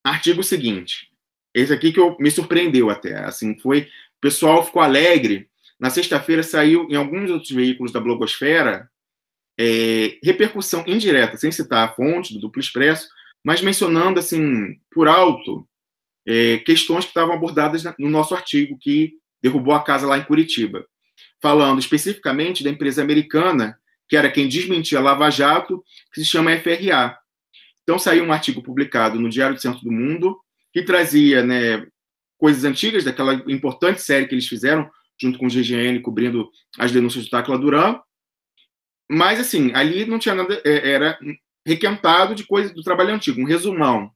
Artigo seguinte. Esse aqui que me surpreendeu até. Assim, o pessoal ficou alegre. Na sexta-feira saiu em alguns outros veículos da blogosfera repercussão indireta, sem citar a fonte do Duplo Expresso, mas mencionando assim por alto questões que estavam abordadas no nosso artigo que derrubou a casa lá em Curitiba, falando especificamente da empresa americana, que era quem desmentia a Lava Jato, que se chama FRA. Então saiu um artigo publicado no Diário do Centro do Mundo, que trazia, né, coisas antigas daquela importante série que eles fizeram, junto com o GGN, cobrindo as denúncias do Tacla Duran. Mas, assim, ali não tinha nada, era requentado de coisa do trabalho antigo, um resumão.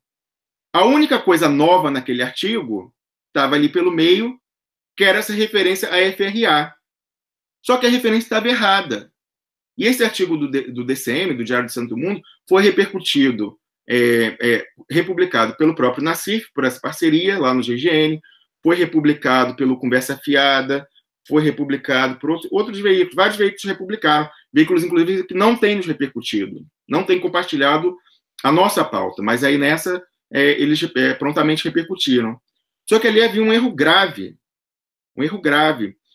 A única coisa nova naquele artigo estava ali pelo meio, que era essa referência à FRA. Só que a referência estava errada. E esse artigo do DCM, do Diário do Centro do Mundo, foi repercutido, republicado pelo próprio Nassif, por essa parceria lá no GGN, foi republicado pelo Conversa Fiada, foi republicado por outros veículos, vários veículos republicaram, veículos, inclusive, que não têm nos repercutido, não têm compartilhado a nossa pauta, mas aí nessa eles prontamente repercutiram. Só que ali havia um erro grave.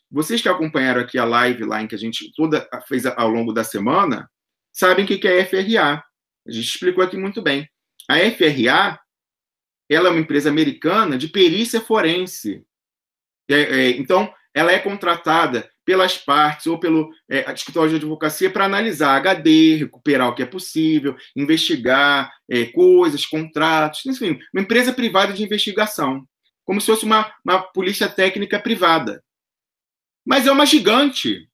Vocês que acompanharam aqui a live lá em que a gente toda fez ao longo da semana, sabem o que é a FRA. A gente explicou aqui muito bem. A FRA, ela é uma empresa americana de perícia forense. Então, ela é contratada pelas partes ou pelo escritório de advocacia para analisar HD, recuperar o que é possível, investigar coisas, contratos, enfim, uma empresa privada de investigação, como se fosse uma polícia técnica privada. Mas é uma gigante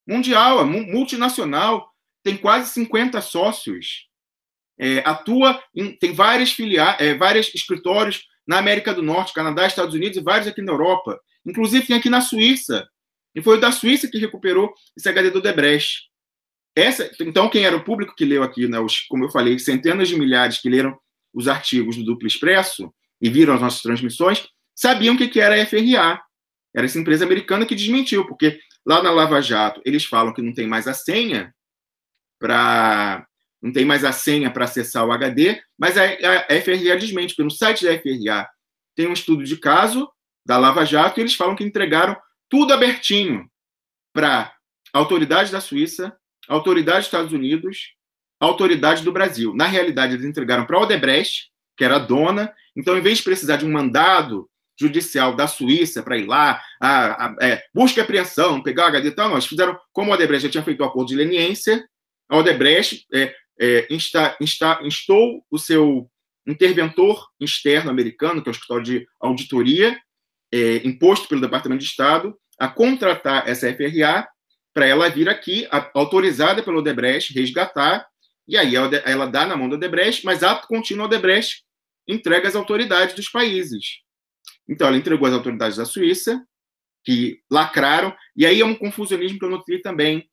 mundial, é multinacional, tem quase 50 sócios, tem várias filiais, vários escritórios na América do Norte, Canadá, Estados Unidos e vários aqui na Europa. Inclusive tem aqui na Suíça. E foi o da Suíça que recuperou esse HD do Odebrecht. Então, quem era o público que leu aqui, né, como eu falei, centenas de milhares que leram os artigos do Duplo Expresso e viram as nossas transmissões, sabiam o que era a FRA. Era essa empresa americana que desmentiu, porque lá na Lava Jato eles falam que não tem mais a senha para acessar o HD, mas a FRA desmente, porque no site da FRA tem um estudo de caso da Lava Jato e eles falam que entregaram tudo abertinho para a autoridade da Suíça, a autoridade dos Estados Unidos, a autoridade do Brasil. Na realidade, eles entregaram para a Odebrecht, que era a dona. Então, em vez de precisar de um mandado judicial da Suíça para ir lá, busca e apreensão, pegar o HD e tal, nós fizeram, como a Odebrecht já tinha feito o acordo de leniência, a Odebrecht instou o seu interventor externo americano, que é o escritório de auditoria, imposto pelo Departamento de Estado, a contratar essa FRA para ela vir aqui, autorizada pelo Odebrecht, resgatar, e aí ela dá na mão do Odebrecht, mas ato contínuo a Odebrecht entrega às autoridades dos países. Então, ela entregou às autoridades da Suíça, que lacraram, e aí é um confusionismo que eu notei também,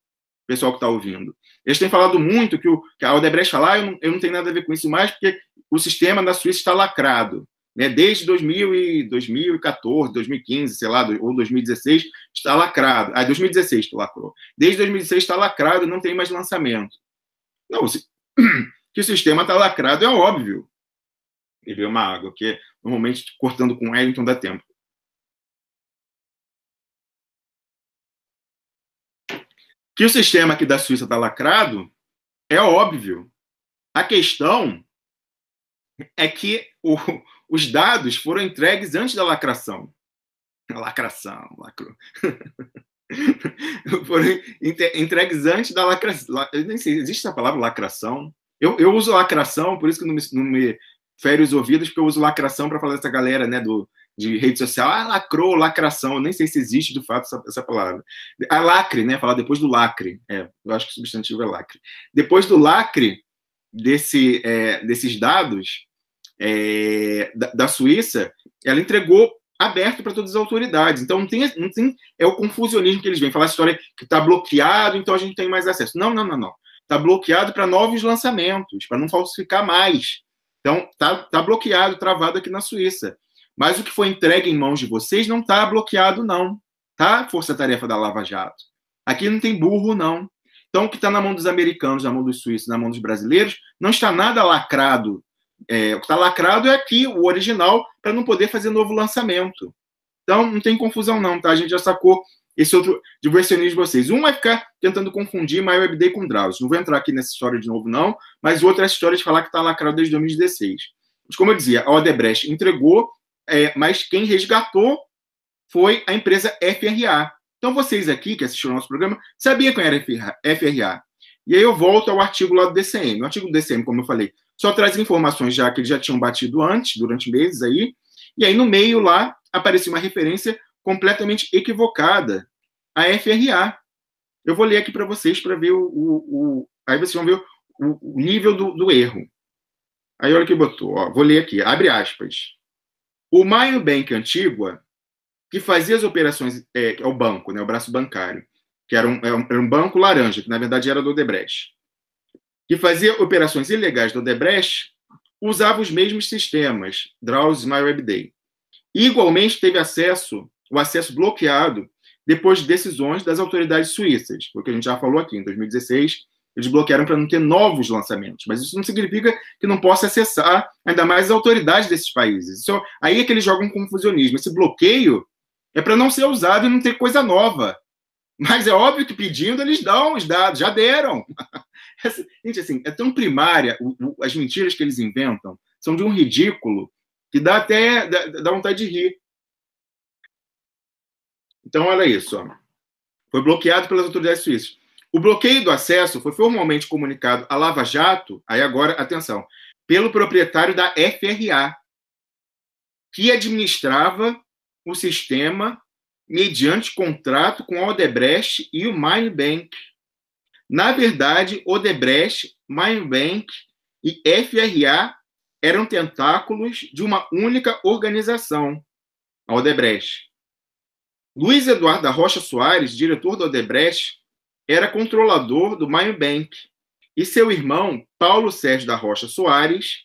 pessoal que está ouvindo. Eles têm falado muito que a Odebrecht fala, eu não tenho nada a ver com isso mais, porque o sistema da Suíça está lacrado. Né? Desde 2014, 2015, sei lá, ou 2016, está lacrado. 2016 que lacrou. Desde 2016 está lacrado e não tem mais lançamento. Não, que o sistema está lacrado é óbvio. E veio uma água, que normalmente cortando com Wellington dá tempo. Que o sistema aqui da Suíça está lacrado é óbvio. A questão é que os dados foram entregues antes da lacração. Lacrou. Foram entregues antes da lacração. Eu nem sei, existe essa palavra lacração? Eu uso lacração, por isso que não me fere os ouvidos, porque eu uso lacração para falar dessa galera, né, de rede social. Lacrou, lacração. Eu nem sei se existe, de fato, essa palavra. A lacre, né, falar depois do lacre. Eu acho que o substantivo é lacre. Depois do lacre desses dados da Suíça, ela entregou aberto para todas as autoridades. Então, não tem o confusionismo que eles vêm. Falar essa história que está bloqueado, então a gente tem mais acesso. Não. Está bloqueado para novos lançamentos, para não falsificar mais. Então, está bloqueado, travado aqui na Suíça. Mas o que foi entregue em mãos de vocês não está bloqueado, não. Tá? Força-tarefa da Lava Jato. Aqui não tem burro, não. Então, o que está na mão dos americanos, na mão dos suíços, na mão dos brasileiros, não está nada lacrado. O que está lacrado é aqui, o original, para não poder fazer novo lançamento. Então, não tem confusão não, tá? A gente já sacou esse outro diversionismo de vocês. Um vai ficar tentando confundir MyWebDay com Drauzio. Não vou entrar aqui nessa história de novo, não, mas o outro é a história de falar que está lacrado desde 2016. Mas, como eu dizia, a Odebrecht entregou, mas quem resgatou foi a empresa FRA. Então, vocês aqui que assistiram ao nosso programa, sabiam quem era FRA. E aí eu volto ao artigo lá do DCM. O artigo do DCM, como eu falei, só traz informações já que eles já tinham batido antes, durante meses aí, e aí no meio lá aparecia uma referência completamente equivocada à FRA. Eu vou ler aqui para vocês para ver aí vocês vão ver o nível do erro. Aí olha o que botou, ó, vou ler aqui, abre aspas. O Maio Bank Antigua, que fazia as operações, é o banco, né, o braço bancário, que era um banco laranja, que na verdade era do Odebrecht, que fazia operações ilegais do Odebrecht, usava os mesmos sistemas, Drauzio e MyWebDay. E, igualmente, teve o acesso bloqueado depois de decisões das autoridades suíças, porque a gente já falou aqui, em 2016, eles bloquearam para não ter novos lançamentos, mas isso não significa que não possa acessar ainda mais as autoridades desses países. Isso, aí é que eles jogam confusionismo. Esse bloqueio é para não ser usado e não ter coisa nova. Mas é óbvio que pedindo eles dão os dados, já deram. Gente, assim, é tão primária, as mentiras que eles inventam são de um ridículo que dá vontade de rir. Então, olha isso. Ó. Foi bloqueado pelas autoridades suíças. O bloqueio do acesso foi formalmente comunicado à Lava Jato, aí agora, atenção, pelo proprietário da FRA, que administrava o sistema mediante contrato com a Odebrecht e o Mindbank. Na verdade, Odebrecht, Mindbank e FRA eram tentáculos de uma única organização, a Odebrecht. Luiz Eduardo da Rocha Soares, diretor da Odebrecht, era controlador do Mindbank. E seu irmão, Paulo Sérgio da Rocha Soares,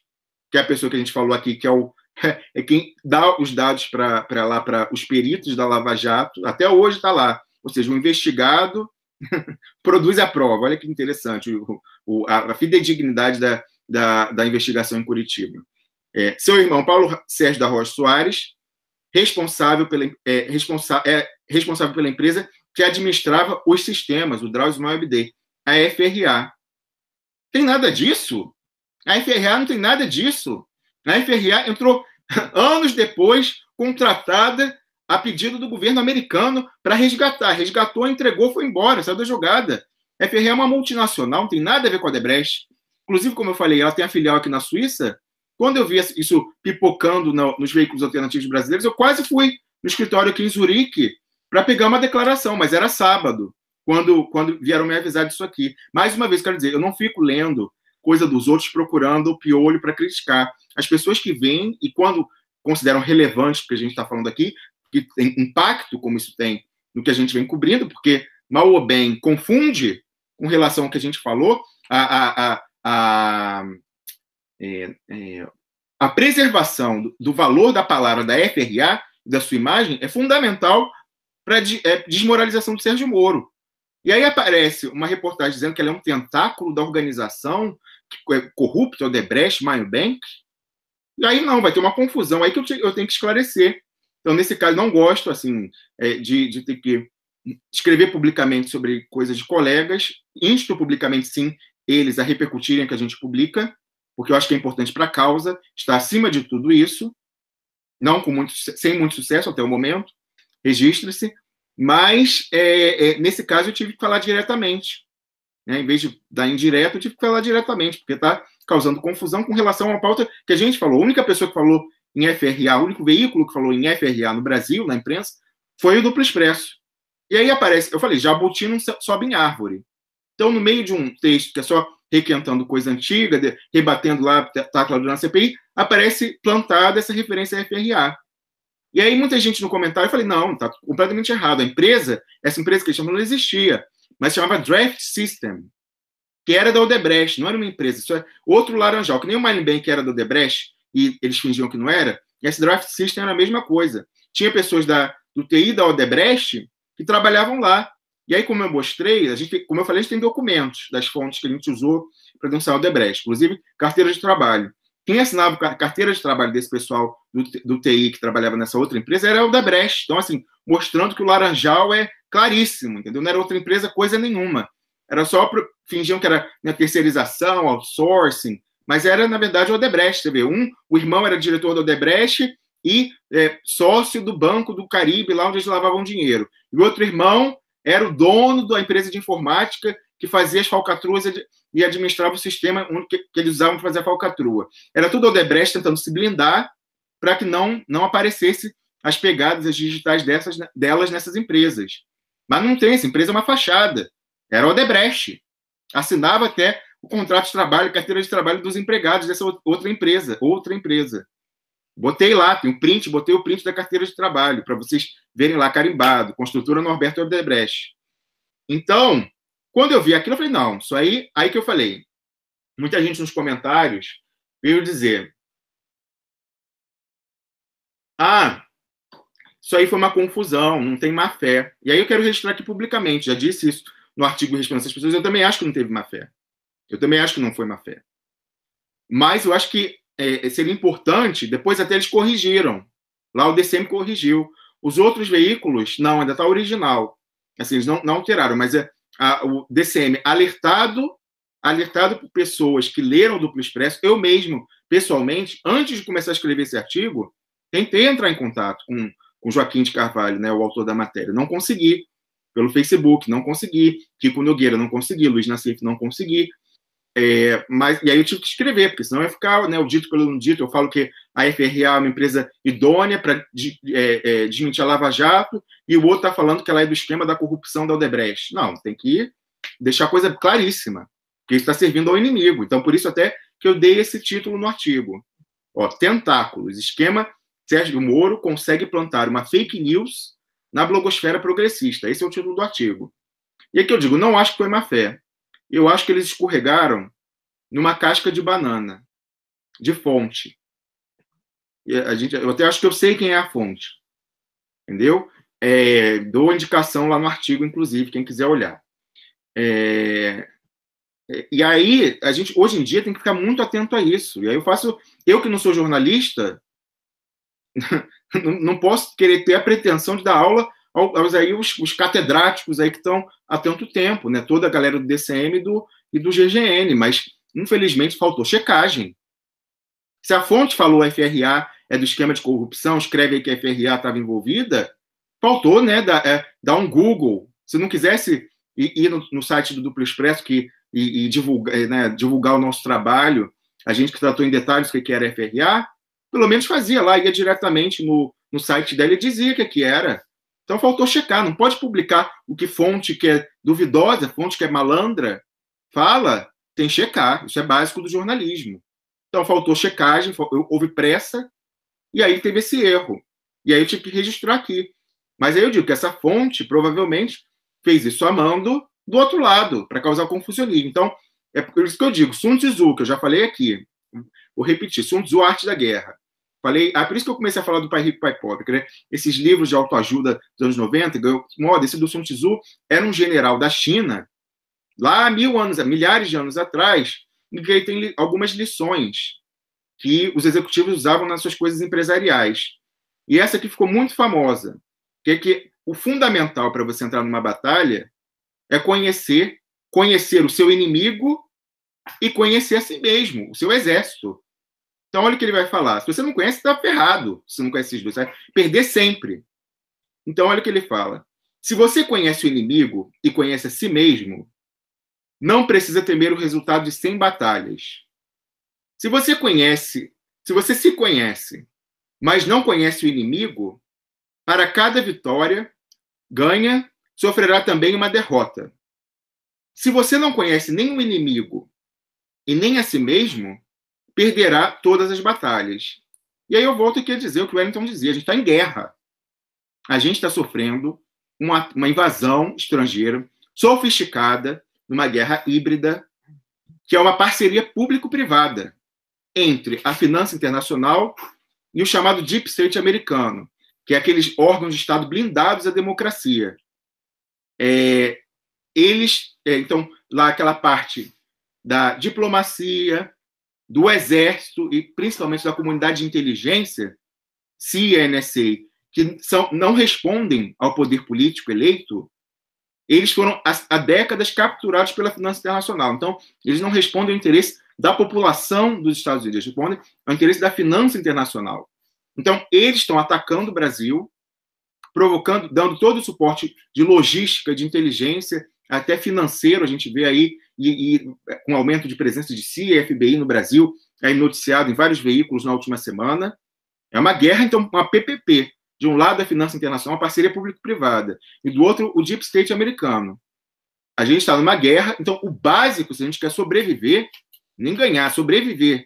que é a pessoa que a gente falou aqui, que é quem dá os dados para os peritos da Lava Jato, até hoje está lá. Ou seja, o investigado produz a prova. Olha que interessante a fidedignidade da investigação em Curitiba. Seu irmão, Paulo Sérgio da Rocha Soares, responsável pela empresa que administrava os sistemas, o Drauzio e MyWebDay, a FRA. Tem nada disso? A FRA não tem nada disso. A FRA entrou anos depois, contratada a pedido do governo americano para resgatar. Resgatou, entregou, foi embora, saiu da jogada. A FRA é uma multinacional, não tem nada a ver com a Odebrecht. Inclusive, como eu falei, ela tem a filial aqui na Suíça. Quando eu vi isso pipocando nos veículos alternativos brasileiros, eu quase fui no escritório aqui em Zurique para pegar uma declaração, mas era sábado, quando vieram me avisar disso aqui. Mais uma vez, quero dizer, eu não fico lendo coisa dos outros procurando o piolho para criticar. As pessoas que vêm e quando consideram relevante o que a gente está falando aqui, que tem impacto, como isso tem no que a gente vem cobrindo, porque mal ou bem confunde com relação ao que a gente falou, a preservação do valor da palavra da FRA, da sua imagem, é fundamental para a desmoralização do Sérgio Moro. E aí aparece uma reportagem dizendo que ela é um tentáculo da organização corrupta, Odebrecht, Mindbank. E aí não, vai ter uma confusão aí que eu tenho que esclarecer. Então, nesse caso, não gosto assim de ter que escrever publicamente sobre coisas de colegas, insto publicamente, sim, eles a repercutirem o que a gente publica, porque eu acho que é importante para a causa, está acima de tudo isso, não sem muito sucesso até o momento, registre-se, mas nesse caso eu tive que falar diretamente. Né? Em vez de dar indireto, eu tive que falar diretamente, porque está causando confusão com relação a uma pauta que a gente falou. A única pessoa que falou em FRA, o único veículo que falou em FRA no Brasil, na imprensa, foi o Duplo Expresso. E aí aparece, eu falei, jabuti não sobe em árvore. Então, no meio de um texto que é só requentando coisa antiga, rebatendo lá, tá claudando na CPI, aparece plantada essa referência à FRA. E aí muita gente no comentário, eu falei, não, está completamente errado. Essa empresa que eles chamam não existia, mas chamava Draft System, que era da Odebrecht, não era uma empresa, isso é outro laranjal, que nem o Mindbank que era da Odebrecht, e eles fingiam que não era, esse Draft System era a mesma coisa. Tinha pessoas do TI da Odebrecht que trabalhavam lá. E aí, como eu mostrei, como eu falei, a gente tem documentos das fontes que a gente usou para denunciar o Odebrecht, inclusive carteira de trabalho. Quem assinava a carteira de trabalho desse pessoal do TI que trabalhava nessa outra empresa era o Odebrecht. Então, assim, mostrando que o laranjal é claríssimo, entendeu? Não era outra empresa coisa nenhuma. Era só fingiam que era na terceirização, outsourcing, mas era, na verdade, o Odebrecht. Você vê, o irmão era diretor do Odebrecht e sócio do Banco do Caribe, lá onde eles lavavam dinheiro. E o outro irmão era o dono da empresa de informática que fazia as falcatruas e administrava o sistema que eles usavam para fazer a falcatrua. Era tudo Odebrecht tentando se blindar para que não aparecesse as pegadas as digitais delas nessas empresas. Mas não tem, essa empresa é uma fachada. Era Odebrecht. Assinava até o contrato de trabalho, carteira de trabalho dos empregados dessa outra empresa. Botei lá, tem um print, botei o print da carteira de trabalho, para vocês verem lá, carimbado, construtora Norberto Odebrecht. Então, quando eu vi aquilo, eu falei, não, isso aí que eu falei. Muita gente nos comentários veio dizer, isso aí foi uma confusão, não tem má fé. E aí eu quero registrar aqui publicamente, já disse isso no artigo Respondendo essas pessoas, eu também acho que não teve má fé. Eu também acho que não foi má fé. Mas eu acho que seria importante, depois até eles corrigiram. Lá o DCM corrigiu. Os outros veículos, não, ainda está original. Assim, eles não alteraram, mas o DCM alertado por pessoas que leram o Duplo Expresso, eu mesmo, pessoalmente, antes de começar a escrever esse artigo, tentei entrar em contato com Joaquim de Carvalho, né, o autor da matéria. Não consegui. Pelo Facebook, não consegui. Kiko Nogueira, não consegui. Luiz Nassif, não consegui. E aí eu tive que escrever, porque senão ia ficar, né, o dito pelo não dito. Eu falo que a FRA é uma empresa idônea para desmentir a Lava Jato, e o outro está falando que ela é do esquema da corrupção da Odebrecht. Não, tem que deixar a coisa claríssima, que isso está servindo ao inimigo. Então, por isso até que eu dei esse título no artigo. Tentáculos, esquema Sérgio Moro consegue plantar uma fake news na blogosfera progressista. Esse é o título do artigo. E aqui eu digo, não acho que foi má fé. Eu acho que eles escorregaram numa casca de banana, de fonte. Eu até acho que eu sei quem é a fonte. Entendeu? Dou indicação lá no artigo, inclusive, quem quiser olhar. E aí, a gente, hoje em dia, tem que ficar muito atento a isso. E aí eu que não sou jornalista, não posso querer ter a pretensão de dar aula os catedráticos aí que estão há tanto tempo, né? Toda a galera do DCM e do GGN, mas infelizmente faltou checagem. Se a fonte falou a FRA é do esquema de corrupção, escreve aí que a FRA estava envolvida, faltou, né, dar um Google. Se não quisesse ir no site do Duplo Expresso e divulgar o nosso trabalho, a gente que tratou em detalhes o que era a FRA, pelo menos fazia lá, ia diretamente no site dela e dizia o que era. Então, faltou checar. Não pode publicar o que fonte que é duvidosa, fonte que é malandra, fala, tem que checar. Isso é básico do jornalismo. Então, faltou checagem, houve pressa, e aí teve esse erro. E aí eu tive que registrar aqui. Mas aí eu digo que essa fonte, provavelmente, fez isso a mão do outro lado, para causar confusionismo. Então, é por isso que eu digo, Sun Tzu, que eu já falei aqui, vou repetir, Sun Tzu, Arte da Guerra. Falei, por isso que eu comecei a falar do Pai Rico, Pai Pobre. Né? Esses livros de autoajuda dos anos 90, esse do Sun Tzu era um general da China, lá há milhares de anos atrás, e que ele tem algumas lições que os executivos usavam nas suas coisas empresariais. E essa aqui ficou muito famosa, que é que o fundamental para você entrar numa batalha é conhecer o seu inimigo e conhecer a si mesmo, o seu exército. Então, olha o que ele vai falar. Se você não conhece, está ferrado. Se você não conhece esses dois, você vai perder sempre. Então, olha o que ele fala. Se você conhece o inimigo e conhece a si mesmo, não precisa temer o resultado de 100 batalhas. Se você se conhece, mas não conhece o inimigo, para cada vitória, ganha, sofrerá também uma derrota. Se você não conhece nem o inimigo e nem a si mesmo, perderá todas as batalhas. E aí eu volto aqui a dizer o que o Wellington dizia, a gente está em guerra. A gente está sofrendo uma invasão estrangeira sofisticada, numa guerra híbrida, que é uma parceria público-privada entre a finança internacional e o chamado Deep State americano, que é aqueles órgãos de Estado blindados à democracia. Então, lá aquela parte da diplomacia, do exército e principalmente da comunidade de inteligência, CIA e NSA, que não respondem ao poder político eleito, eles foram há décadas capturados pela finança internacional. Então, eles não respondem ao interesse da população dos Estados Unidos, eles respondem ao interesse da finança internacional. Então, eles estão atacando o Brasil, provocando, dando todo o suporte de logística, de inteligência, até financeiro, a gente vê aí, com aumento de presença de CIA e FBI no Brasil, aí noticiado em vários veículos na última semana. É uma guerra, então, uma PPP. De um lado, a finança internacional, a parceria público-privada, e do outro, o deep state americano. A gente está numa guerra, então, o básico, se a gente quer sobreviver, nem ganhar, sobreviver,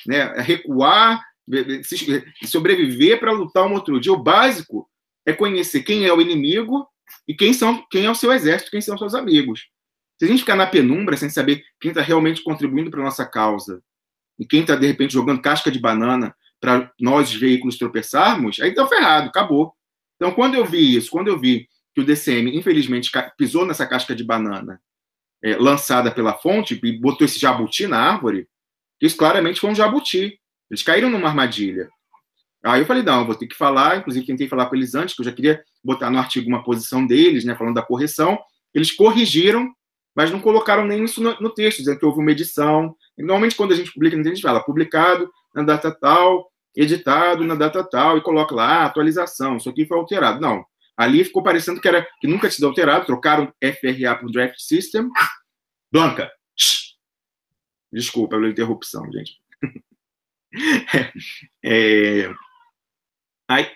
né? Recuar, sobreviver para lutar um outro dia. O básico é conhecer quem é o inimigo e quem é o seu exército, quem são os seus amigos. Se a gente ficar na penumbra sem saber quem está realmente contribuindo para a nossa causa e quem está, de repente, jogando casca de banana para nós, os veículos, tropeçarmos, aí está ferrado, acabou. Então, quando eu vi isso, quando eu vi que o DCM, infelizmente, pisou nessa casca de banana lançada pela fonte e botou esse jabuti na árvore, isso claramente foi um jabuti. Eles caíram numa armadilha. Aí eu falei, não, eu vou ter que falar, inclusive tentei falar com eles antes, que eu já queria botar no artigo uma posição deles, né, falando da correção. Eles corrigiram, mas não colocaram nem isso no texto, dizendo que houve uma edição. E, normalmente, quando a gente publica, a gente fala publicado na data tal, editado na data tal, e coloca lá, atualização, isso aqui foi alterado. Não, ali ficou parecendo que nunca tinha sido alterado, trocaram FRA por Draft System. Blanca, desculpa pela interrupção, gente. Aí,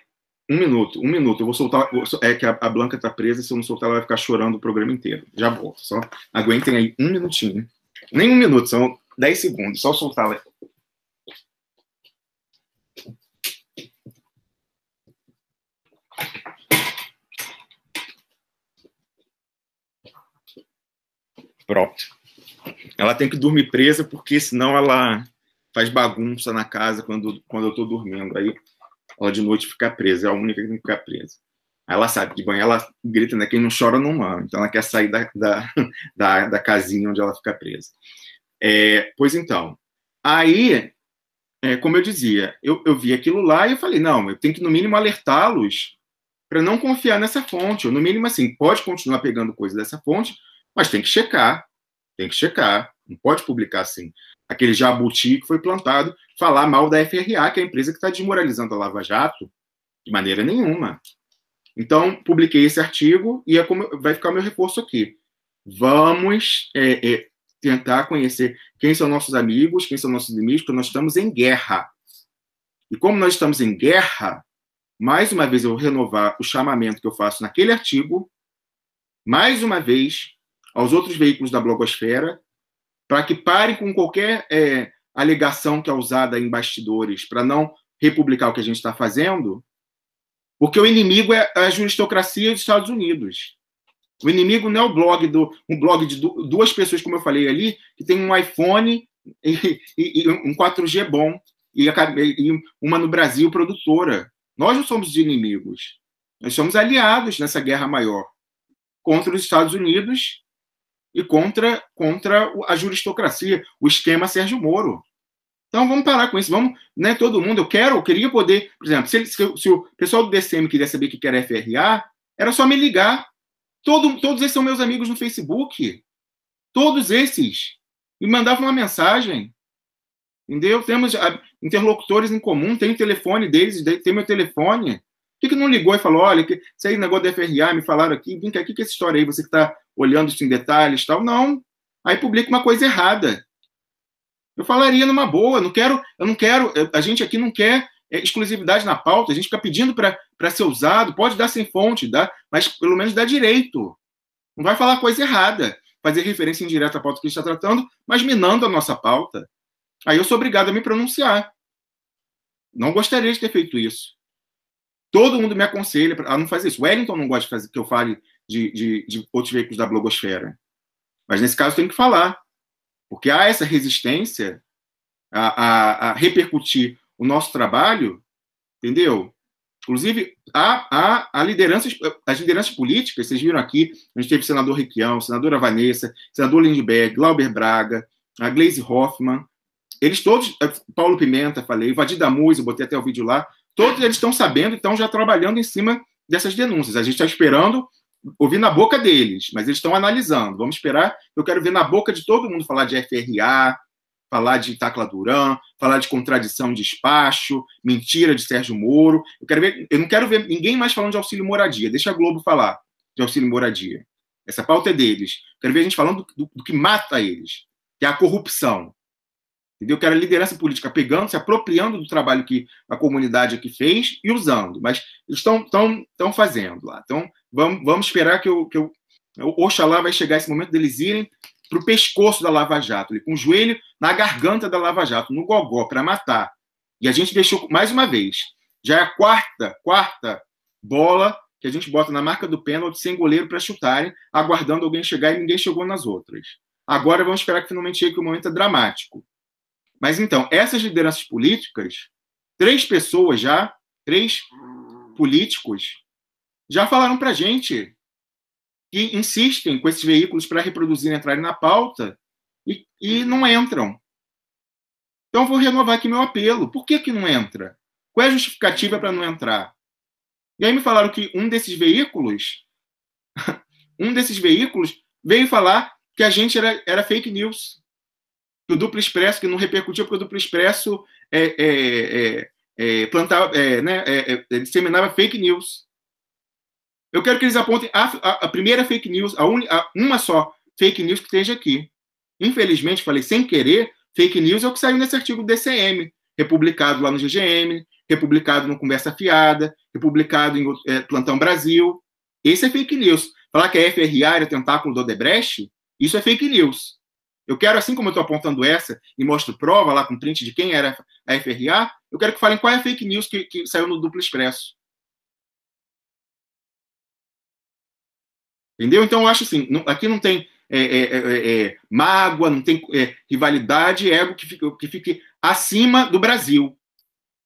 um minuto, eu vou soltar, é que a Blanca tá presa, se eu não soltar ela vai ficar chorando o programa inteiro. Já volto, só aguentem aí um minutinho. Nem um minuto, são 10 segundos, só soltar ela. Pronto. Ela tem que dormir presa, porque senão ela faz bagunça na casa quando eu estou dormindo. Aí ela de noite fica presa, é a única que tem que ficar presa. Aí ela sabe que de manhã ela grita, né? Quem não chora não mama. Então ela quer sair da casinha onde ela fica presa. Pois então, aí, como eu dizia, eu vi aquilo lá e eu falei, não, eu tenho que no mínimo alertá-los para não confiar nessa fonte. Ou no mínimo assim, pode continuar pegando coisa dessa fonte, mas tem que checar. Não pode publicar assim. Aquele jabuti que foi plantado, falar mal da FRA, que é a empresa que está desmoralizando a Lava Jato, de maneira nenhuma. Então, publiquei esse artigo e vai ficar o meu reforço aqui. Vamos tentar conhecer quem são nossos amigos, quem são nossos inimigos, porque nós estamos em guerra. E como nós estamos em guerra, mais uma vez eu vou renovar o chamamento que eu faço naquele artigo, mais uma vez, aos outros veículos da blogosfera, para que parem com qualquer alegação que é usada em bastidores para não republicar o que a gente está fazendo, porque o inimigo é a juristocracia dos Estados Unidos. O inimigo não é um blog de duas pessoas, como eu falei ali, que tem um iPhone e um 4G bom, e uma no Brasil produtora. Nós não somos os inimigos. Nós somos aliados nessa guerra maior contra os Estados Unidos e contra a juristocracia, o esquema Sérgio Moro. Então vamos parar com isso, vamos, né, todo mundo, eu queria poder, por exemplo, se o pessoal do DCM queria saber o que era FRA, era só me ligar. Todos esses são meus amigos no Facebook. Todos esses. Me mandavam uma mensagem. Entendeu? Temos interlocutores em comum, tem o telefone deles, tem meu telefone. Por que não ligou e falou, olha, isso aí, negócio da FRA, me falaram aqui, vem cá, o que é essa história aí? Você que está olhando isso em detalhes e tal. Não. Aí publica uma coisa errada. Eu falaria numa boa, eu não quero, a gente aqui não quer exclusividade na pauta, a gente fica pedindo para ser usado, pode dar sem fonte, mas pelo menos dá direito. Não vai falar coisa errada, fazer referência indireta à pauta que a gente está tratando, mas minando a nossa pauta. Aí eu sou obrigado a me pronunciar. Não gostaria de ter feito isso. Todo mundo me aconselha a não fazer isso. O Wellington não gosta de fazer que eu fale de outros veículos da blogosfera. Mas nesse caso tem que falar. Porque há essa resistência a repercutir o nosso trabalho, entendeu? Inclusive, as lideranças políticas, vocês viram aqui, a gente teve o senador Requião, a senadora Vanessa, o senador Lindbergh, Glauber Braga, a Gleisi Hoffmann, eles todos, Paulo Pimenta, falei, o Vadir Damus, eu botei até o vídeo lá, todos eles estão sabendo e estão já trabalhando em cima dessas denúncias. A gente está esperando ouvir na boca deles, mas eles estão analisando. Vamos esperar, eu quero ver na boca de todo mundo falar de FRA, falar de Tacla Duran, falar de contradição de despacho, mentira de Sérgio Moro. Eu não quero ver ninguém mais falando de auxílio moradia. Deixa a Globo falar de auxílio moradia. Essa pauta é deles. Quero ver a gente falando do que mata eles, que é a corrupção. Entendeu? Eu quero a liderança política pegando, se apropriando do trabalho que a comunidade aqui fez e usando. Mas eles estão fazendo lá. Então, vamos esperar que Oxalá vai chegar esse momento deles irem para o pescoço da Lava Jato, com o joelho na garganta da Lava Jato, no gogó, para matar. E a gente deixou, mais uma vez, já é a quarta bola que a gente bota na marca do pênalti sem goleiro para chutarem, aguardando alguém chegar e ninguém chegou nas outras. Agora vamos esperar que finalmente chegue, que o momento é dramático. Mas então, essas lideranças políticas, 3 pessoas já, 3 políticos, já falaram para a gente que insistem com esses veículos para reproduzir e entrarem na pauta e não entram. Então, vou renovar aqui meu apelo. Por que não entra? Qual é a justificativa para não entrar? E aí me falaram que um desses veículos veio falar que a gente era fake news. Que o Duplo Expresso, que não repercutiu porque o Duplo Expresso disseminava fake news. Eu quero que eles apontem a primeira fake news, uma só fake news que esteja aqui. Infelizmente, falei sem querer, fake news é o que saiu nesse artigo do DCM, republicado lá no GGM, republicado no Conversa Fiada, republicado em Plantão Brasil. Esse é fake news. Falar que a FRA era tentáculo do Odebrecht, isso é fake news. Eu quero, assim como eu estou apontando essa e mostro prova lá com print de quem era a FRA, eu quero que falem qual é a fake news que saiu no Duplo Expresso. Entendeu? Então, eu acho assim, aqui não tem mágoa, não tem rivalidade, ego que fique acima do Brasil.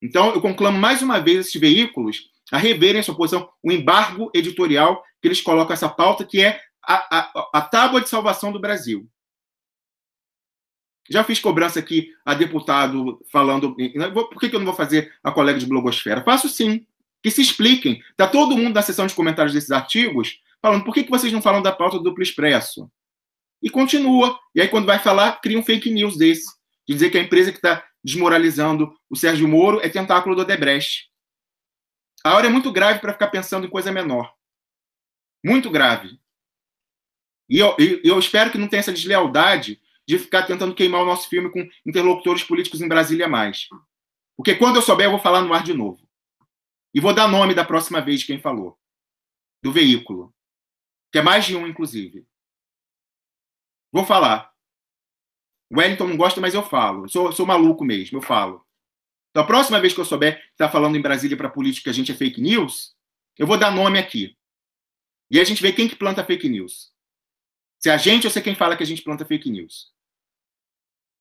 Então, eu conclamo mais uma vez esses veículos a reverem a sua posição, o embargo editorial que eles colocam essa pauta, que é a tábua de salvação do Brasil. Já fiz cobrança aqui a deputado falando... Por que eu não vou fazer a colega de blogosfera? Faço sim. Que se expliquem. Está todo mundo na seção de comentários desses artigos falando por que vocês não falam da pauta do Duplo Expresso? E continua. E aí, quando vai falar, cria um fake news desse. De dizer que a empresa que está desmoralizando o Sérgio Moro é tentáculo do Odebrecht. A hora é muito grave para ficar pensando em coisa menor. Muito grave. E eu espero que não tenha essa deslealdade de ficar tentando queimar o nosso filme com interlocutores políticos em Brasília mais. Porque quando eu souber, eu vou falar no ar de novo. E vou dar nome da próxima vez de quem falou. Do veículo. Que é mais de um, inclusive. Vou falar. O Wellington não gosta, mas eu falo. Eu sou maluco mesmo, eu falo. Então, a próxima vez que eu souber que está falando em Brasília para política que a gente é fake news, eu vou dar nome aqui. E aí a gente vê quem que planta fake news. Se é a gente ou se é quem fala que a gente planta fake news.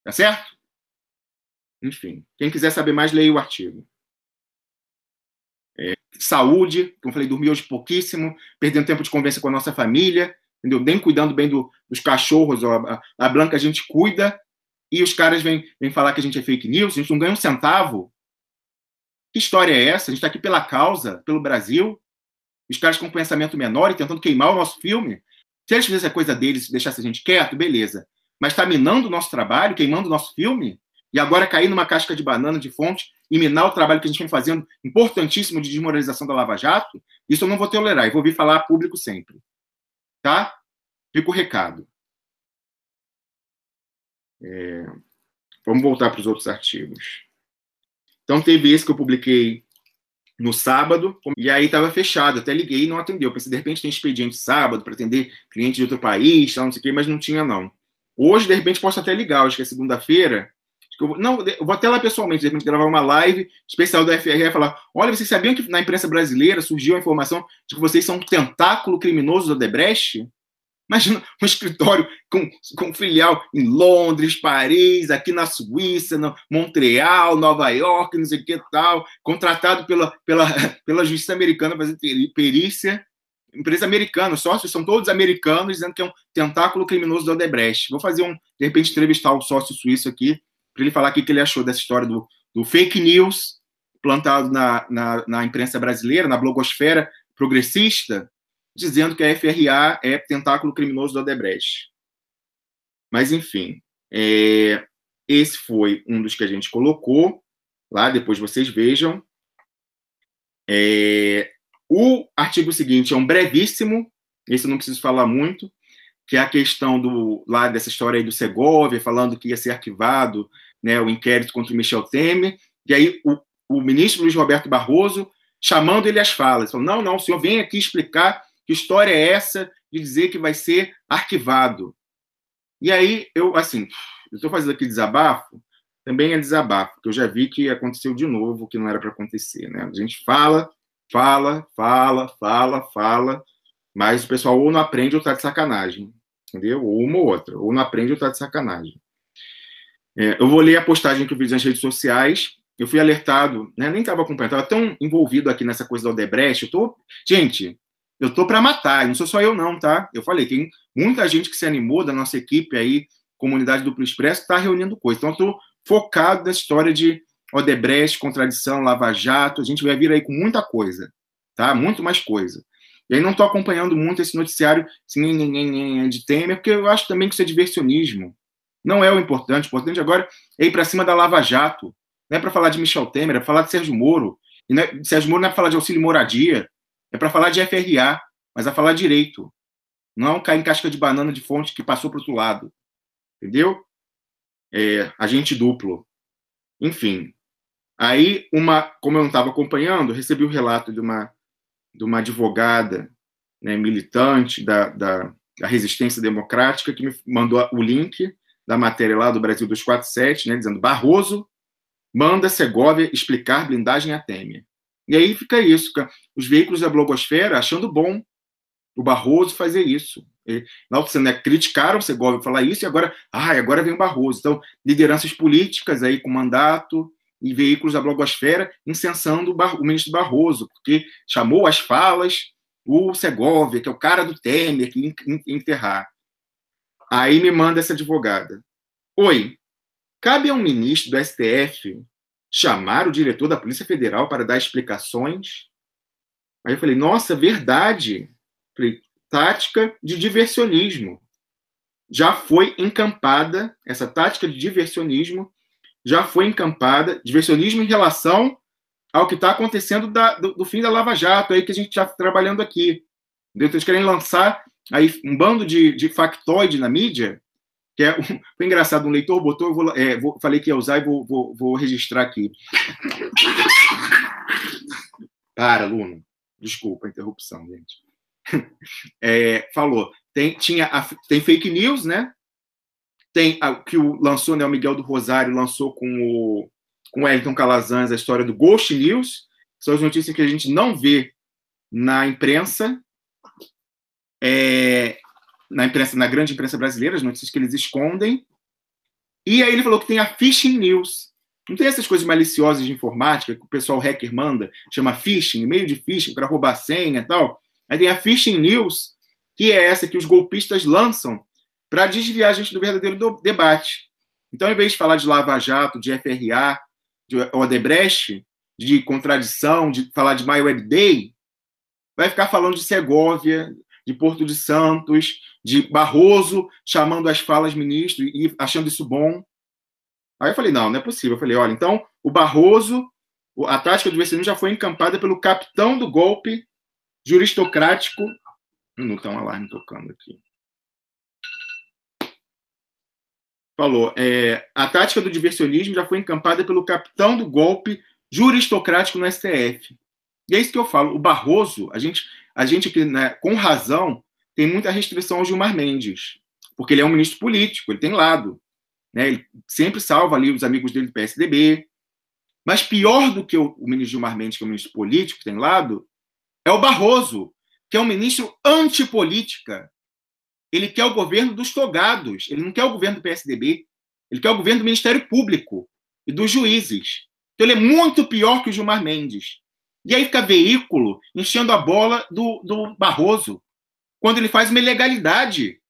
Tá certo? Enfim. Quem quiser saber mais, leia o artigo. Saúde, como eu falei, dormi hoje pouquíssimo, perdendo tempo de conversa com a nossa família, entendeu? Nem cuidando bem dos cachorros, a Blanca a gente cuida, e os caras vêm falar que a gente é fake news, a gente não ganha um centavo. Que história é essa? A gente está aqui pela causa, pelo Brasil, os caras com um pensamento menor e tentando queimar o nosso filme. Se eles fizessem a coisa deles e deixassem a gente quieto, beleza. Mas está minando o nosso trabalho, queimando o nosso filme, e agora cair numa casca de banana de fonte e minar o trabalho que a gente vem fazendo, importantíssimo, de desmoralização da Lava Jato, isso eu não vou tolerar, e vou vir falar a público sempre. Tá? Fica o recado. Vamos voltar para os outros artigos. Então, teve esse que eu publiquei no sábado, e aí estava fechado, até liguei e não atendeu. Pensei, de repente tem expediente sábado para atender cliente de outro país, tal, não sei o quê, mas não tinha, não. Hoje, de repente, posso até ligar, hoje que é segunda-feira. Eu vou até lá pessoalmente, de repente, gravar uma live especial da FRA e falar: olha, vocês sabiam que na imprensa brasileira surgiu a informação de que vocês são um tentáculo criminoso do Odebrecht? Imagina um escritório com filial em Londres, Paris, aqui na Suíça, no Montreal, Nova York, não sei o que tal, contratado pela justiça americana para fazer perícia. Empresa americana, os sócios são todos americanos, dizendo que é um tentáculo criminoso da Odebrecht. Vou fazer de repente, entrevistar o sócio suíço aqui, para ele falar o que ele achou dessa história do fake news plantado na imprensa brasileira, na blogosfera progressista, dizendo que a FRA é tentáculo criminoso da Odebrecht. Mas, enfim, esse foi um dos que a gente colocou lá, depois vocês vejam. O artigo seguinte é um brevíssimo, esse eu não preciso falar muito, que é a questão lá dessa história aí do Segovia, falando que ia ser arquivado, né, o inquérito contra o Michel Temer, e aí o ministro Luiz Roberto Barroso chamando ele às falas, falando, não, o senhor vem aqui explicar que história é essa de dizer que vai ser arquivado. E aí, eu estou fazendo aqui desabafo, também é desabafo, porque eu já vi que aconteceu de novo o que não era para acontecer, né? A gente fala, mas o pessoal ou não aprende ou está de sacanagem, entendeu? Ou uma ou outra, ou não aprende ou está de sacanagem. Eu vou ler a postagem que eu fiz nas redes sociais. Eu fui alertado, né? Nem estava acompanhando, estava tão envolvido aqui nessa coisa da Odebrecht. Gente, eu tô para matar, e não sou só eu não, tá? Eu falei, tem muita gente que se animou da nossa equipe aí, comunidade Duplo Expresso, está reunindo coisa. Então, eu tô focado nessa história de Odebrecht, contradição, Lava Jato. A gente vai vir aí com muita coisa, tá? Muito mais coisa. E aí não estou acompanhando muito esse noticiário assim, de Temer, porque eu acho também que isso é diversionismo. Não é o importante agora é ir para cima da Lava Jato. Não é para falar de Michel Temer, é para falar de Sérgio Moro. E Sérgio Moro não é para falar de auxílio moradia, é para falar de FRA, mas a falar direito. Não cair em casca de banana de fonte que passou para o outro lado. Entendeu? Agente duplo. Enfim. Aí, como eu não estava acompanhando, recebi o relato de uma advogada, né, militante da resistência democrática, que me mandou o link da matéria lá do Brasil 247, né, dizendo Barroso manda Segovia explicar blindagem a Temer. E aí fica isso, os veículos da blogosfera achando bom o Barroso fazer isso. Criticaram o Segovia falar isso e agora vem o Barroso. Então, lideranças políticas aí com mandato e veículos da blogosfera incensando o ministro Barroso, porque chamou as falas o Segovia, que é o cara do Temer, que ia enterrar. Aí me manda essa advogada. Oi, cabe a um ministro do STF chamar o diretor da Polícia Federal para dar explicações? Aí eu falei, nossa, verdade. Falei, tática de diversionismo. Já foi encampada, essa tática de diversionismo já foi encampada, diversionismo em relação ao que está acontecendo do fim da Lava Jato, aí que a gente está trabalhando aqui. Eles querem lançar aí um bando de factoide na mídia, que foi engraçado, um leitor botou, falei que ia usar e vou registrar aqui. Para, aluno. Desculpa a interrupção, gente. Falou, tem fake news, né? Tem que lançou, né, o Miguel do Rosário lançou com o Elton Calazans a história do Ghost News, são as notícias que a gente não vê na imprensa, na grande imprensa brasileira, as notícias que eles escondem. E aí ele falou que tem a phishing news. Não tem essas coisas maliciosas de informática que o pessoal hacker manda, chama phishing, e-mail de phishing para roubar senha e tal. Aí tem a phishing news, que é essa que os golpistas lançam para desviar a gente do verdadeiro debate. Então, em vez de falar de Lava Jato, de FRA, de Odebrecht, de contradição, de falar de My Web Day, vai ficar falando de Segovia, de Porto de Santos, de Barroso chamando as falas ministro e achando isso bom. Aí eu falei, não é possível. Eu falei, olha, então o Barroso, a tática do diversionismo já foi encampada pelo capitão do golpe juristocrático. Não está um alarme tocando aqui. Falou, a tática do diversionismo já foi encampada pelo capitão do golpe juristocrático no STF. E é isso que eu falo. O Barroso, a gente aqui, né, com razão, tem muita restrição ao Gilmar Mendes, porque ele é um ministro político, ele tem lado. Né, ele sempre salva ali os amigos dele do PSDB. Mas pior do que o ministro Gilmar Mendes, que é um ministro político, que tem lado, é o Barroso, que é um ministro antipolítica. ele quer o governo dos togados, ele não quer o governo do PSDB, ele quer o governo do Ministério Público e dos juízes. Então ele é muito pior que o Gilmar Mendes. E aí fica veículo enchendo a bola do Barroso, quando ele faz uma ilegalidade.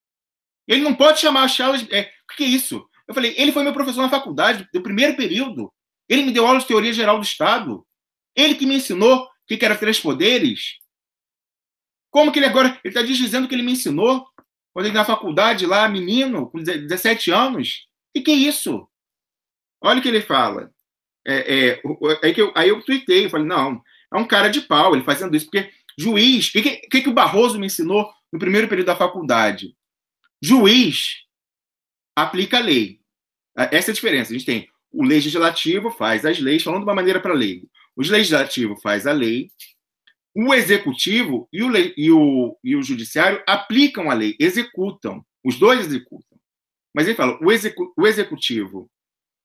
Ele não pode chamar a Charles... o que é isso? Eu falei, ele foi meu professor na faculdade, do primeiro período. Ele me deu aula de teoria geral do Estado. Ele que me ensinou o que era três poderes. Como que ele agora... Ele está dizendo que ele me ensinou quando ele na faculdade lá, menino, com 17 anos. O que é isso? Olha o que ele fala. Aí eu tuitei, eu falei, não, é um cara de pau, ele fazendo isso, porque juiz... O que o Barroso me ensinou no primeiro período da faculdade? Juiz aplica a lei. Essa é a diferença. A gente tem o legislativo faz as leis, falando de uma maneira para leigo. O legislativo faz a lei, o executivo e o judiciário aplicam a lei, executam. Os dois executam. Mas ele fala, o executivo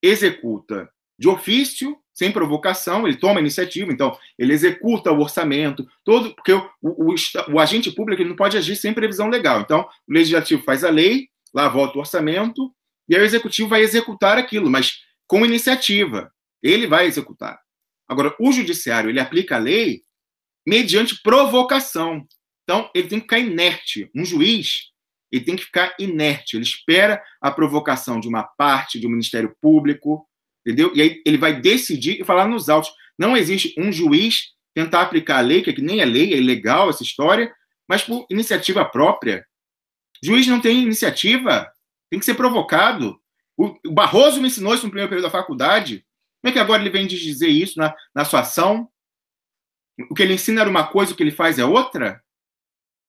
executa de ofício, sem provocação, ele toma a iniciativa, então ele executa o orçamento, todo, porque o agente público ele não pode agir sem previsão legal. Então, o legislativo faz a lei, lá volta o orçamento, e aí o executivo vai executar aquilo, mas com iniciativa. Ele vai executar. Agora, o judiciário, ele aplica a lei mediante provocação. Então, ele tem que ficar inerte. Um juiz, ele tem que ficar inerte. Ele espera a provocação de uma parte do Ministério Público, entendeu? E aí ele vai decidir e falar nos autos. Não existe um juiz tentar aplicar a lei, que nem é lei, é ilegal essa história, mas por iniciativa própria. O juiz não tem iniciativa, tem que ser provocado. O Barroso me ensinou isso no primeiro período da faculdade. Como é que agora ele vem dizer isso na sua ação? O que ele ensina era uma coisa, o que ele faz é outra?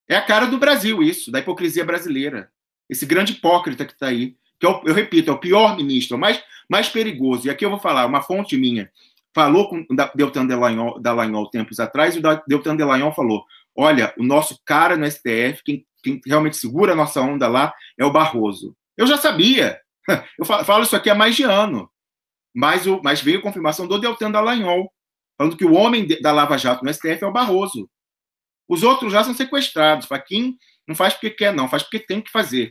É a cara do Brasil isso, da hipocrisia brasileira. Esse grande hipócrita que está aí, que eu repito, é o pior ministro, o mais perigoso. E aqui eu vou falar, uma fonte minha falou com o Deltan Dallagnol tempos atrás, e o Deltan Dallagnol falou, olha, o nosso cara no STF, quem realmente segura a nossa onda lá, é o Barroso. Eu já sabia. Eu falo isso aqui há mais de ano. Mas veio a confirmação do Deltan Dallagnol, falando que o homem da Lava Jato no STF é o Barroso. Os outros já são sequestrados. Fachin não faz porque quer, não. Faz porque tem que fazer.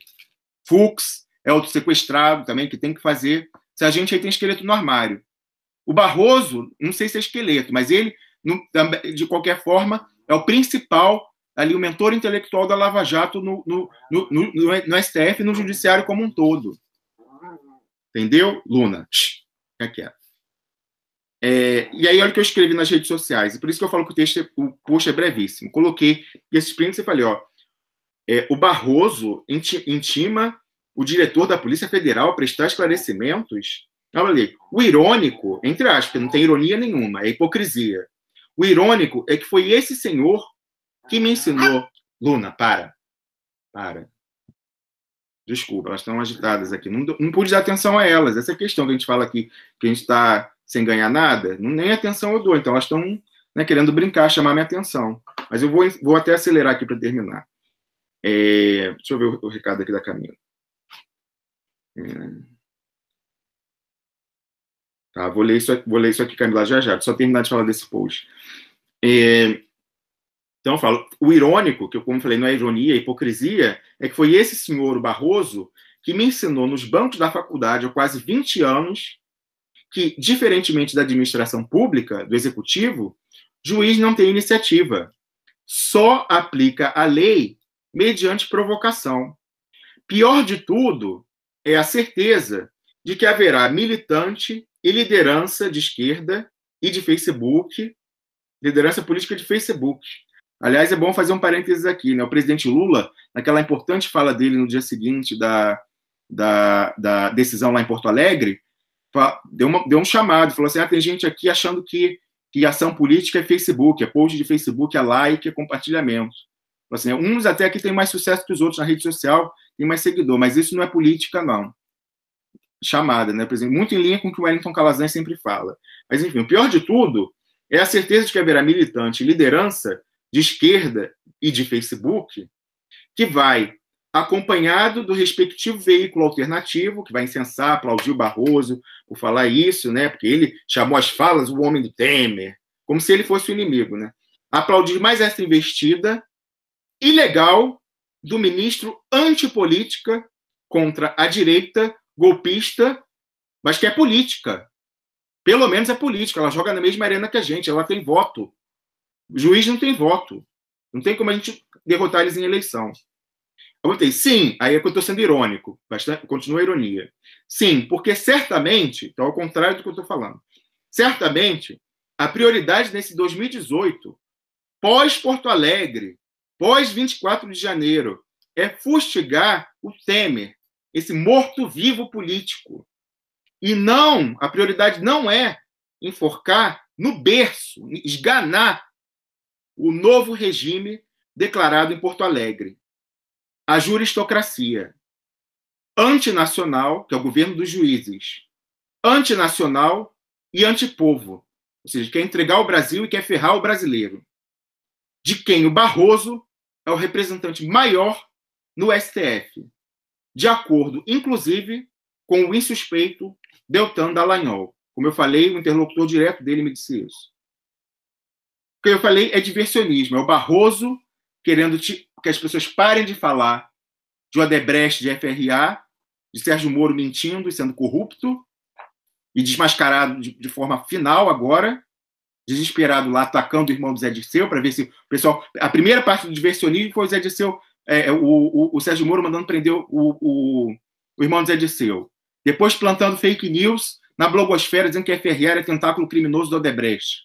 Fux é outro sequestrado também que tem que fazer. Se a gente aí tem esqueleto no armário. O Barroso, não sei se é esqueleto, mas ele, de qualquer forma, é o principal, ali, o mentor intelectual da Lava Jato no STF e no Judiciário como um todo. Entendeu, Luna? Fica quieto. E aí, olha o que eu escrevi nas redes sociais. E por isso que eu falo que o post é brevíssimo. Coloquei esses prints e falei, o Barroso intima o diretor da Polícia Federal a prestar esclarecimentos. Olha, o irônico, entre aspas, não tem ironia nenhuma, é hipocrisia. O irônico é que foi esse senhor que me ensinou... Luna, para. Desculpa, elas estão agitadas aqui. Não pude dar atenção a elas. Essa é a questão que a gente fala aqui, que a gente está sem ganhar nada, nem atenção eu dou. Então, elas estão querendo brincar, chamar minha atenção. Mas eu vou até acelerar aqui para terminar. Deixa eu ver o recado aqui da Camila. Tá, vou ler isso aqui, Camila, já. Deixa eu só terminar de falar desse post. Então, eu falo, o irônico, que eu, como falei, não é ironia, é hipocrisia, é que foi esse senhor, o Barroso, que me ensinou nos bancos da faculdade há quase 20 anos que, diferentemente da administração pública, do executivo, juiz não tem iniciativa. Só aplica a lei mediante provocação. Pior de tudo é a certeza de que haverá militante e liderança de esquerda e de Facebook, liderança política de Facebook. Aliás, é bom fazer um parênteses aqui, né? O presidente Lula, naquela importante fala dele no dia seguinte da decisão lá em Porto Alegre, deu um chamado, falou assim, tem gente aqui achando que ação política é Facebook, é post de Facebook, é like, é compartilhamento. Assim, uns até aqui têm mais sucesso que os outros na rede social, tem mais seguidor, mas isso não é política, não. Chamada, né? Por exemplo, muito em linha com o que o Wellington Calazans sempre fala. Mas, enfim, o pior de tudo é a certeza de que haverá militante e liderança de esquerda e de Facebook que vai acompanhado do respectivo veículo alternativo, que vai incensar, aplaudir o Barroso por falar isso, né? Porque ele chamou as falas o homem do Temer, como se ele fosse o inimigo, né? Aplaudir mais essa investida ilegal do ministro antipolítica contra a direita golpista, mas que é política. Pelo menos é política. Ela joga na mesma arena que a gente. Ela tem voto. O juiz não tem voto. Não tem como a gente derrotar eles em eleição. Eu botei, sim, aí é que eu estou sendo irônico. Bastante, continua a ironia. Sim, porque certamente, então ao contrário do que eu estou falando, certamente a prioridade nesse 2018, pós-Porto Alegre, pós-24 de janeiro, é fustigar o Temer, esse morto-vivo político. E não, a prioridade não é enforcar no berço, esganar o novo regime declarado em Porto Alegre. A juristocracia antinacional, que é o governo dos juízes, antinacional e antipovo. Ou seja, quer entregar o Brasil e quer ferrar o brasileiro. De quem o Barroso é o representante maior no STF. De acordo, inclusive, com o insuspeito Deltan Dallagnol. Como eu falei, o interlocutor direto dele me disse isso. O que eu falei é diversionismo. É o Barroso querendo que as pessoas parem de falar de Odebrecht, de FRA, de Sérgio Moro mentindo e sendo corrupto, e desmascarado de forma final agora, desesperado lá, atacando o irmão do Zé Dirceu, para ver se o pessoal... A primeira parte do diversionismo foi o Zé Dirceu, o Sérgio Moro mandando prender o irmão do Zé Dirceu. Depois plantando fake news na blogosfera, dizendo que a FRA era tentáculo criminoso do Odebrecht.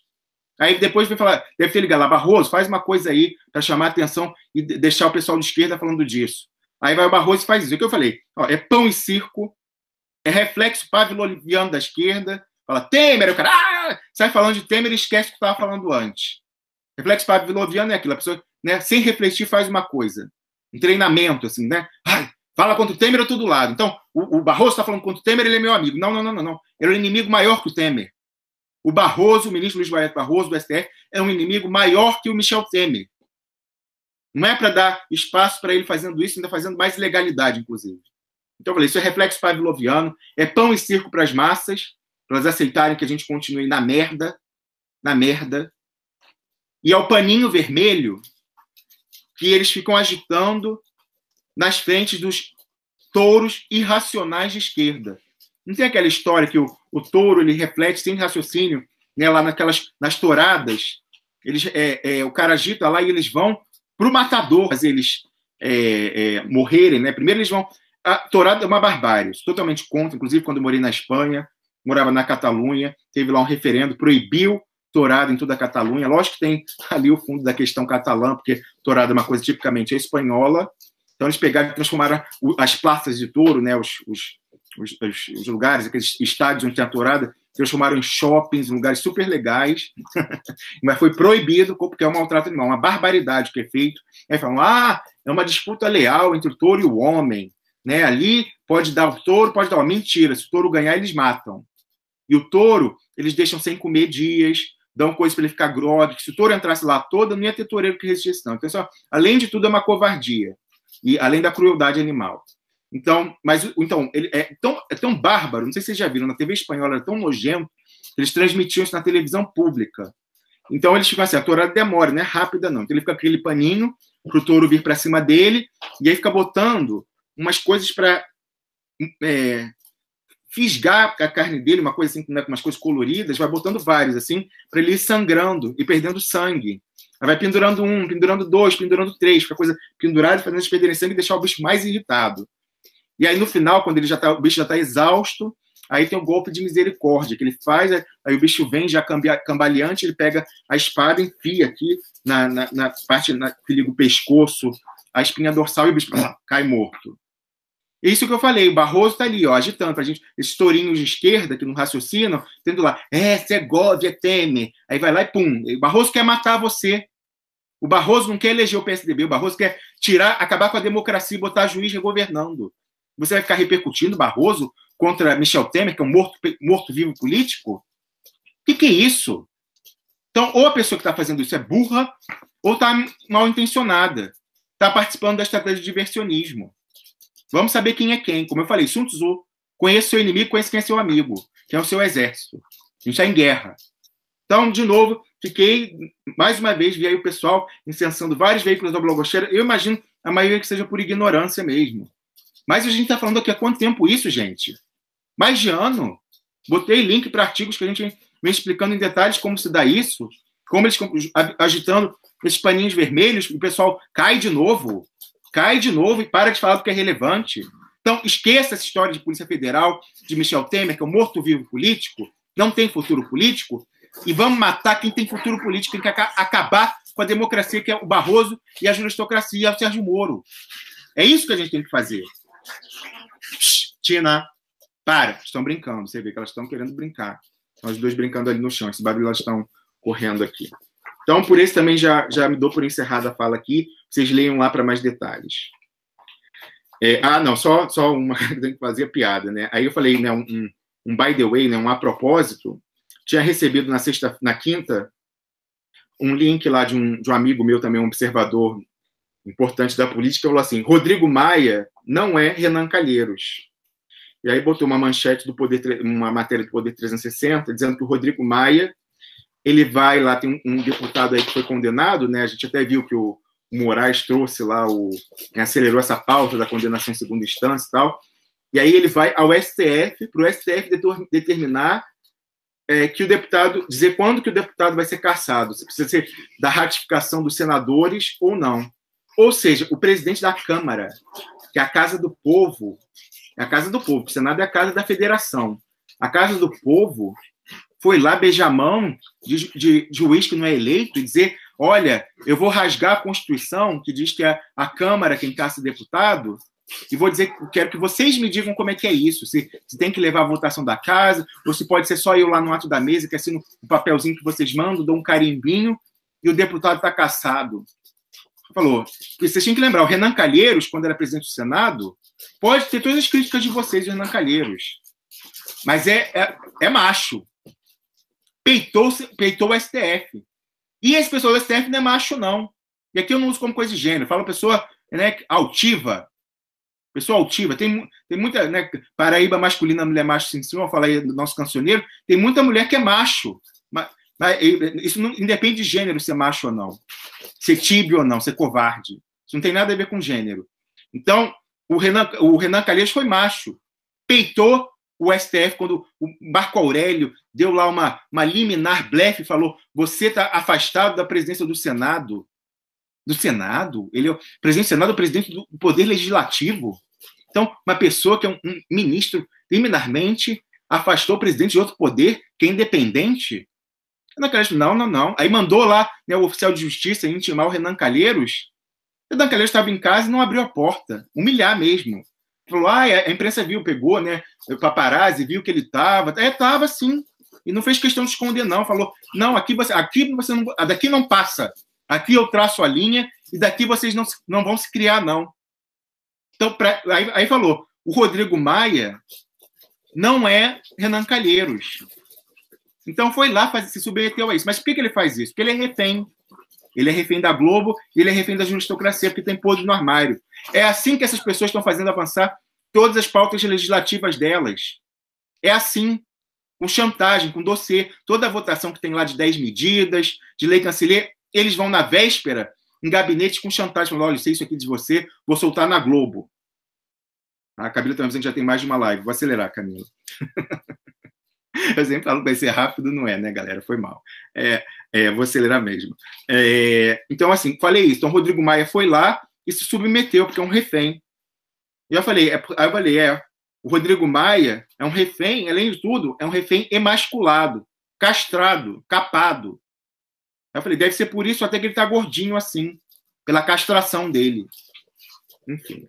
Aí depois vai falar, deve ter ligado lá, Barroso, faz uma coisa aí para chamar a atenção e deixar o pessoal de esquerda falando disso. Aí vai o Barroso e faz isso. O que eu falei? Ó, é pão e circo, é reflexo pavloviano da esquerda, fala Temer, o cara sai falando de Temer e esquece o que estava falando antes. Reflexo pavloviano é aquilo, a pessoa, né, sem refletir faz uma coisa. Um treinamento, assim, né? Fala contra o Temer, eu estou do lado. Então, o Barroso está falando contra o Temer, ele é meu amigo. Não. Ele é um inimigo maior que o Temer. O Barroso, o ministro Luiz Barreto Barroso, do STF, é um inimigo maior que o Michel Temer. Não é para dar espaço para ele fazendo isso, ainda fazendo mais ilegalidade, inclusive. Então, eu falei, isso é reflexo pavloviano, é pão e circo para as massas, para elas aceitarem que a gente continue na merda, e é o paninho vermelho que eles ficam agitando nas frentes dos touros irracionais de esquerda. Não tem aquela história que o touro ele reflete sem raciocínio, né, lá nas touradas, o cara agita lá e eles vão para o matador, fazer eles morrerem. Né? Primeiro eles vão... A tourada é uma barbárie, totalmente contra. Inclusive, quando eu morei na Espanha, morava na Catalunha, teve lá um referendo, proibiu tourada em toda a Catalunha. Lógico que tem ali o fundo da questão catalã, porque tourada é uma coisa tipicamente espanhola. Então, eles pegaram e transformaram as praças de touro, né, os lugares, aqueles estádios onde tem a tourada, transformaram em shoppings, em lugares super legais, mas foi proibido porque é um maltrato animal, uma barbaridade que é feito. Aí falam, é uma disputa leal entre o touro e o homem, né? Ali pode dar o touro, pode dar uma mentira, se o touro ganhar, eles matam. E o touro, eles deixam sem comer dias, dão coisa para ele ficar grogue, que se o touro entrasse lá todo, não ia ter toureiro que resistisse, não. Então, além de tudo, é uma covardia, e além da crueldade animal. Então, ele é tão bárbaro, não sei se vocês já viram, na TV espanhola era tão nojento, eles transmitiam isso na televisão pública. Então, eles ficam assim, a tourada demora, não é rápida, não. Então, ele fica com aquele paninho para o touro vir para cima dele, e aí fica botando umas coisas para fisgar a carne dele, uma coisa assim, né, com umas coisas coloridas, vai botando vários, assim, para ele ir sangrando e perdendo sangue. Aí vai pendurando um, pendurando dois, pendurando três, fica a coisa pendurada, fazendo eles perderem sangue e deixar o bicho mais irritado. E aí, no final, quando o bicho já está exausto, aí tem o golpe de misericórdia, que ele faz, aí o bicho vem já cambaleante, ele pega a espada, enfia aqui na parte que liga o pescoço, a espinha dorsal, e o bicho cai morto. É isso que eu falei, o Barroso está ali, ó, agitando pra gente, esses tourinhos de esquerda que não raciocinam, tendo lá, Segovia, Temer, aí vai lá e pum, o Barroso quer matar você. O Barroso não quer eleger o PSDB, o Barroso quer acabar com a democracia e botar juiz governando. Você vai ficar repercutindo Barroso contra Michel Temer, que é um morto-vivo político? O que é isso? Então, ou a pessoa que está fazendo isso é burra, ou está mal intencionada. Está participando da estratégia de diversionismo. Vamos saber quem é quem. Como eu falei, Sun Tzu, conheça seu inimigo, conheça quem é seu amigo, que é o seu exército. A gente está em guerra. Então, de novo, mais uma vez, vi aí o pessoal incensando vários veículos da blogosfera. Eu imagino a maioria que seja por ignorância mesmo. Mas a gente está falando aqui há quanto tempo isso, gente? Mais de ano. Botei link para artigos que a gente vem explicando em detalhes como se dá isso, como eles agitando esses paninhos vermelhos, o pessoal cai de novo e para de falar do que é relevante. Então, esqueça essa história de Polícia Federal, de Michel Temer, que é um morto-vivo político, não tem futuro político, e vamos matar quem tem futuro político, tem que acabar com a democracia, que é o Barroso, e a juristocracia, o Sérgio Moro. É isso que a gente tem que fazer. Tina, para, estão brincando, você vê que elas estão querendo brincar. São as duas brincando ali no chão, esse barulho elas estão correndo aqui. Então, por isso também já me dou por encerrada a fala aqui, vocês leiam lá para mais detalhes. Não, só uma que tem que fazer a piada, né? Aí eu falei, né, um by the way, né, um a propósito, tinha recebido na quinta, um link lá de um amigo meu também, um observador importante da política, falou assim, Rodrigo Maia não é Renan Calheiros. E aí botou uma manchete uma matéria do Poder 360, dizendo que o Rodrigo Maia, ele vai lá, tem um deputado aí que foi condenado, né? A gente até viu que o Moraes trouxe lá, acelerou essa pauta da condenação em segunda instância e tal. E aí ele vai ao STF, para o STF determinar que o deputado, dizer quando que o deputado vai ser cassado, se precisa ser da ratificação dos senadores ou não. Ou seja, o presidente da Câmara, que é a Casa do Povo, o Senado é a Casa da Federação. A Casa do Povo foi lá beijar a mão de juiz que não é eleito e dizer, olha, eu vou rasgar a Constituição, que diz que é a Câmara quem caça deputado, e vou dizer, quero que vocês me digam como é que é isso, se tem que levar a votação da casa, ou se pode ser só eu lá no ato da mesa, que assino o papelzinho que vocês mandam, dou um carimbinho, e o deputado está cassado. Falou, vocês têm que lembrar, o Renan Calheiros, quando era presidente do Senado, pode ter todas as críticas de vocês, o Renan Calheiros, mas é macho. Peitou o STF. E esse pessoal do STF não é macho, não. E aqui eu não uso como coisa de gênero. Falo pessoa, né, altiva. Pessoa altiva. Tem muita, né, Paraíba masculina, mulher macho, sim, senhor. Fala aí do nosso cancioneiro. Tem muita mulher que é macho. Mas isso não independe de gênero, ser macho ou não. Ser tíbio ou não, ser covarde. Isso não tem nada a ver com gênero. Então, o Renan Calheiros foi macho. Peitou o STF, quando o Marco Aurélio deu lá uma liminar blefe e falou, você está afastado da presidência do Senado. Do Senado? Ele é o presidente do Senado, é o presidente do Poder Legislativo. Então, uma pessoa que é um ministro, liminarmente, afastou o presidente de outro poder, que é independente. Não. Aí mandou lá, né, o oficial de justiça intimar o Renan Calheiros. O Renan Calheiros estava em casa e não abriu a porta. Humilhar mesmo. Falou, a imprensa viu, pegou, né? O paparazzi viu que ele estava. Estava sim. E não fez questão de esconder, não. Falou, não, aqui você não, daqui não passa. Aqui eu traço a linha e daqui vocês não vão se criar, não. Então, aí falou, o Rodrigo Maia não é Renan Calheiros. Então foi lá, se submeteu a isso. Mas por que ele faz isso? Porque ele é refém. Ele é refém da Globo e ele é refém da juristocracia, porque tem podre no armário. É assim que essas pessoas estão fazendo avançar todas as pautas legislativas delas. É assim, com chantagem, com dossiê. Toda a votação que tem lá de 10 medidas, de lei canceler, eles vão na véspera em gabinete com chantagem, falando, olha, sei isso aqui de você, vou soltar na Globo. A Camila também dizendo que já tem mais de uma live. Vou acelerar, Camila. Eu sempre falo que vai ser rápido, não é, né, galera? Foi mal. Vou acelerar mesmo. Então, assim, falei isso. Então, Rodrigo Maia foi lá e se submeteu, porque é um refém. E eu falei, o Rodrigo Maia é um refém, além de tudo, é um refém emasculado, castrado, capado. Eu falei, deve ser por isso até que ele tá gordinho assim, pela castração dele. Enfim.